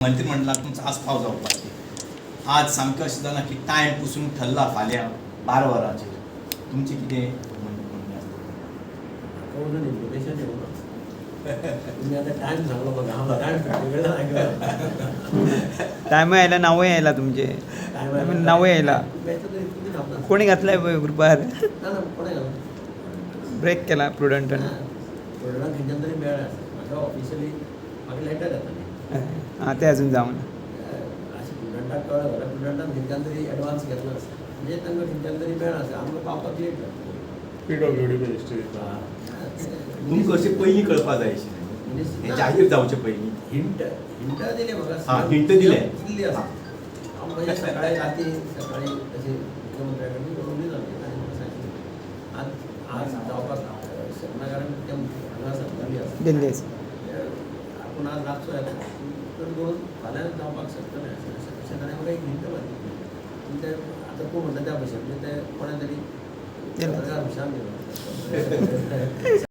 मंत्रिमंडळात तुमचा आस्पाव जावपाक आज सामकें अशें जालां की टायम पुसून ठरला फाल्यां 12 वरांचेर तुमचें कितें म्हणणें आसा? इन्फॉर्मेशन येवना तुम्ही आता टायम सांगलो म्हाका हांव टायम आयला नावूय आयला तुमचे नावूय आयला कोणी घातलाय पळय ग्रुपार ना कोणें घालून ब्रेक केला प्रुडंटान प्रोडक्टान खंयच्यान तरी मेळ्ळा म्हाका ऑफिशियली म्हाका लेटर येताली हां ते अजून जावन अशें प्रुडंटाक कळ्ळें जाल्यार प्रुडंटान खंयच्यान तरी एडवान्स घेतलो आसा म्हणजे तांकां खंयच्यान तरी मेळ्ळा आसा आमकां पावपाक लेट जाता PWD मिनिस्ट्री तुमकां अशें पयलीं कळपा जाय आशिल्लें हें जाहीर जावचे पयलीं हिंट दिले म्हाका हां, hint दिले. दिल्ली आसा हांव म्हणजे सकाळी राती सकाळी अशी मुख्यमंत्र्या कडेन उलोवणी जाली आनी म्हाका सांगलें आज जावपाक शकना कारण ते हांगा आसा दिल्ली आसा दिल्ली आसा आपूण आज रातचो येता तर दोन फाल्यां जावपाक शकतलें अशें ताणें म्हाका एक हिंट मारली पूण ते आतां तूं म्हणटा त्या भशेन ते कोणें तरी पत्रकार हुशार दिलो